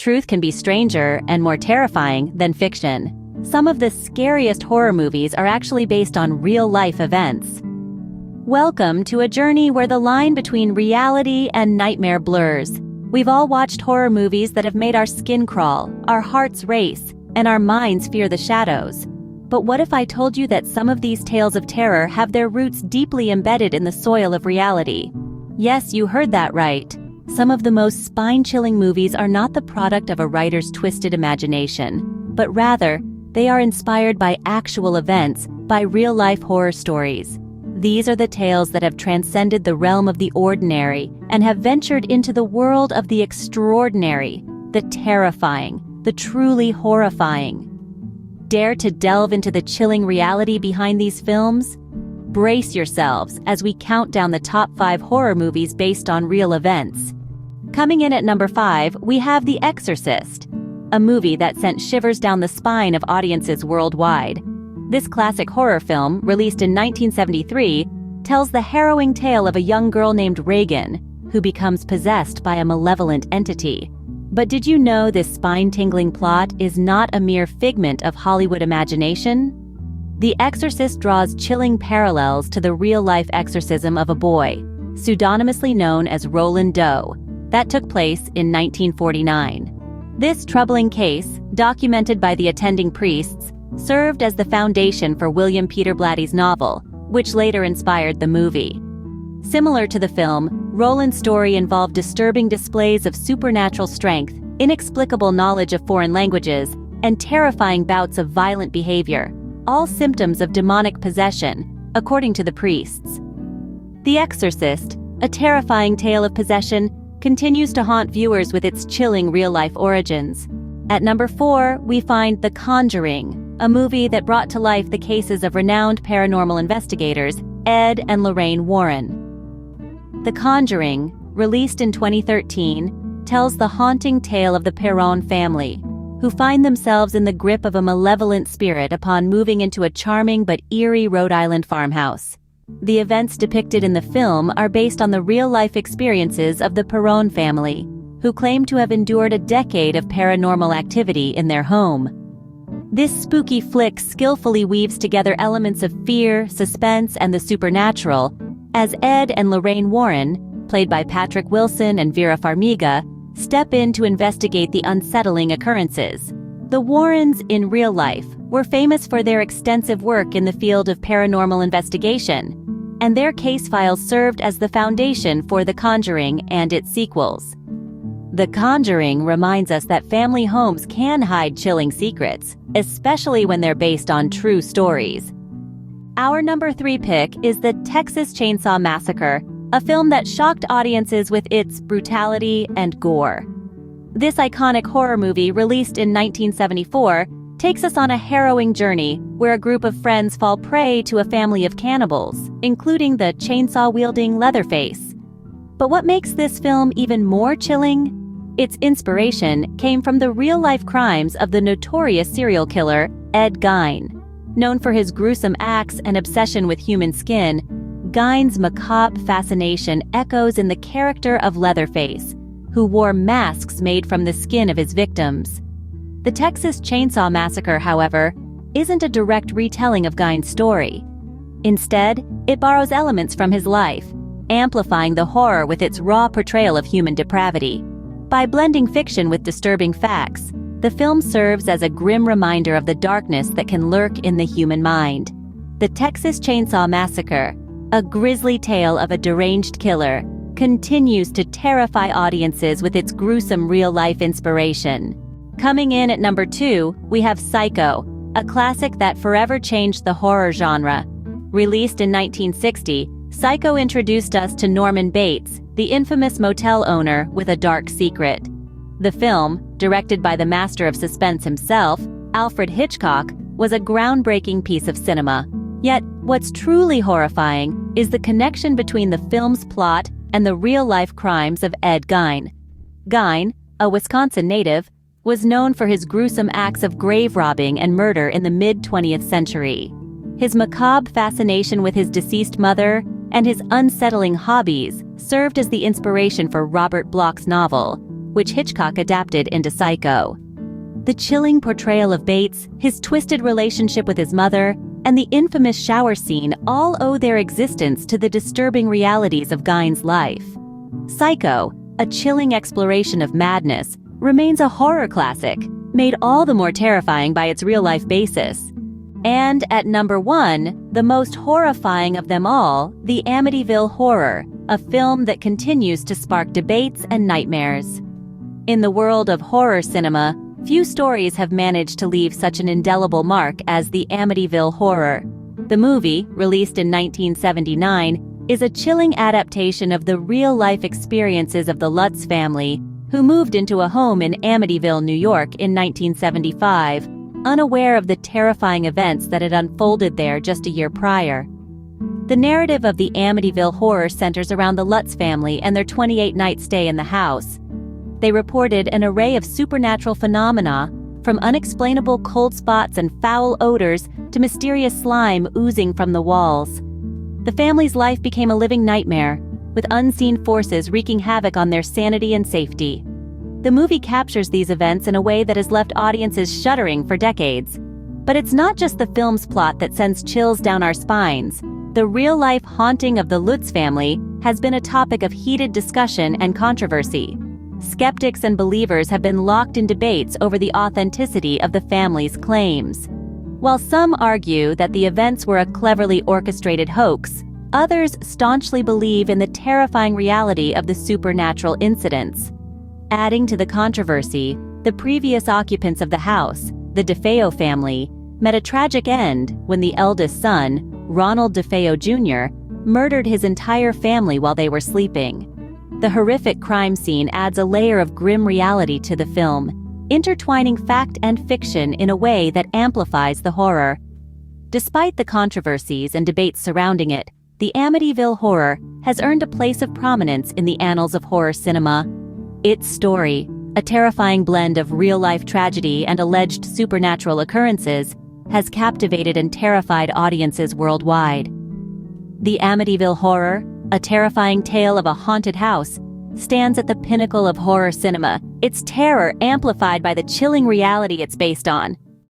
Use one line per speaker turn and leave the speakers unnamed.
truth can be stranger and more terrifying than fiction. Some of the scariest horror movies are actually based on real-life events. Welcome to a journey where the line between reality and nightmare blurs. We've all watched horror movies that have made our skin crawl, our hearts race, and our minds fear the shadows. But what if I told you that some of these tales of terror have their roots deeply embedded in the soil of reality? Yes, you heard that right. Some of the most spine-chilling movies are not the product of a writer's twisted imagination, but rather, they are inspired by actual events, by real-life horror stories. These are the tales that have transcended the realm of the ordinary and have ventured into the world of the extraordinary, the terrifying, the truly horrifying. Dare to delve into the chilling reality behind these films? Brace yourselves as we count down the top 5 horror movies based on real events. Coming in at number 5, we have The Exorcist, a movie that sent shivers down the spine of audiences worldwide. This classic horror film, released in 1973, tells the harrowing tale of a young girl named Regan, who becomes possessed by a malevolent entity. But did you know this spine-tingling plot is not a mere figment of Hollywood imagination? The Exorcist draws chilling parallels to the real-life exorcism of a boy, pseudonymously known as Roland Doe, that took place in 1949. This troubling case, documented by the attending priests, served as the foundation for William Peter Blatty's novel, which later inspired the movie. Similar to the film, Roland's story involved disturbing displays of supernatural strength, inexplicable knowledge of foreign languages, and terrifying bouts of violent behavior, all symptoms of demonic possession, according to the priests. The Exorcist, a terrifying tale of possession, continues to haunt viewers with its chilling real-life origins. At number 4, we find The Conjuring, a movie that brought to life the cases of renowned paranormal investigators Ed and Lorraine Warren. The Conjuring, released in 2013, tells the haunting tale of the Perron family, who find themselves in the grip of a malevolent spirit upon moving into a charming but eerie Rhode Island farmhouse. The events depicted in the film are based on the real-life experiences of the Perron family, who claim to have endured a decade of paranormal activity in their home. This spooky flick skillfully weaves together elements of fear, suspense, and the supernatural, as Ed and Lorraine Warren, played by Patrick Wilson and Vera Farmiga, step in to investigate the unsettling occurrences. The Warrens, in real life, were famous for their extensive work in the field of paranormal investigation, and their case files served as the foundation for The Conjuring and its sequels. The Conjuring reminds us that family homes can hide chilling secrets, especially when they're based on true stories. Our number 3 pick is The Texas Chainsaw Massacre, a film that shocked audiences with its brutality and gore. This iconic horror movie, released in 1974, takes us on a harrowing journey where a group of friends fall prey to a family of cannibals, including the chainsaw-wielding Leatherface. But what makes this film even more chilling? Its inspiration came from the real-life crimes of the notorious serial killer Ed Gein. Known for his gruesome acts and obsession with human skin, Gein's macabre fascination echoes in the character of Leatherface, who wore masks made from the skin of his victims. The Texas Chainsaw Massacre, however, isn't a direct retelling of Gein's story. Instead, it borrows elements from his life, amplifying the horror with its raw portrayal of human depravity. By blending fiction with disturbing facts, the film serves as a grim reminder of the darkness that can lurk in the human mind. The Texas Chainsaw Massacre, a grisly tale of a deranged killer, continues to terrify audiences with its gruesome real-life inspiration. Coming in at number 2, we have Psycho, a classic that forever changed the horror genre. Released in 1960, Psycho introduced us to Norman Bates, the infamous motel owner with a dark secret. The film, directed by the master of suspense himself, Alfred Hitchcock, was a groundbreaking piece of cinema. Yet, what's truly horrifying is the connection between the film's plot and the real-life crimes of Ed Gein. Gein, a Wisconsin native, was known for his gruesome acts of grave robbing and murder in the mid-20th century. His macabre fascination with his deceased mother and his unsettling hobbies served as the inspiration for Robert Bloch's novel, which Hitchcock adapted into Psycho. The chilling portrayal of Bates, his twisted relationship with his mother, and the infamous shower scene all owe their existence to the disturbing realities of Gyne's life. Psycho, a chilling exploration of madness, remains a horror classic, made all the more terrifying by its real-life basis. And at number 1, the most horrifying of them all, The Amityville Horror, a film that continues to spark debates and nightmares. In the world of horror cinema, few stories have managed to leave such an indelible mark as The Amityville Horror. The movie, released in 1979, is a chilling adaptation of the real-life experiences of the Lutz family, who moved into a home in Amityville, New York in 1975, unaware of the terrifying events that had unfolded there just a year prior. The narrative of The Amityville Horror centers around the Lutz family and their 28-night stay in the house. They reported an array of supernatural phenomena, from unexplainable cold spots and foul odors to mysterious slime oozing from the walls. The family's life became a living nightmare, with unseen forces wreaking havoc on their sanity and safety. The movie captures these events in a way that has left audiences shuddering for decades. But it's not just the film's plot that sends chills down our spines. The real-life haunting of the Lutz family has been a topic of heated discussion and controversy. Skeptics and believers have been locked in debates over the authenticity of the family's claims. While some argue that the events were a cleverly orchestrated hoax, others staunchly believe in the terrifying reality of the supernatural incidents. Adding to the controversy, the previous occupants of the house, the DeFeo family, met a tragic end when the eldest son, Ronald DeFeo Jr., murdered his entire family while they were sleeping. The horrific crime scene adds a layer of grim reality to the film, intertwining fact and fiction in a way that amplifies the horror. Despite the controversies and debates surrounding it, The Amityville Horror has earned a place of prominence in the annals of horror cinema. Its story, a terrifying blend of real-life tragedy and alleged supernatural occurrences, has captivated and terrified audiences worldwide. The Amityville Horror, a terrifying tale of a haunted house, stands at the pinnacle of horror cinema, its terror amplified by the chilling reality it's based on.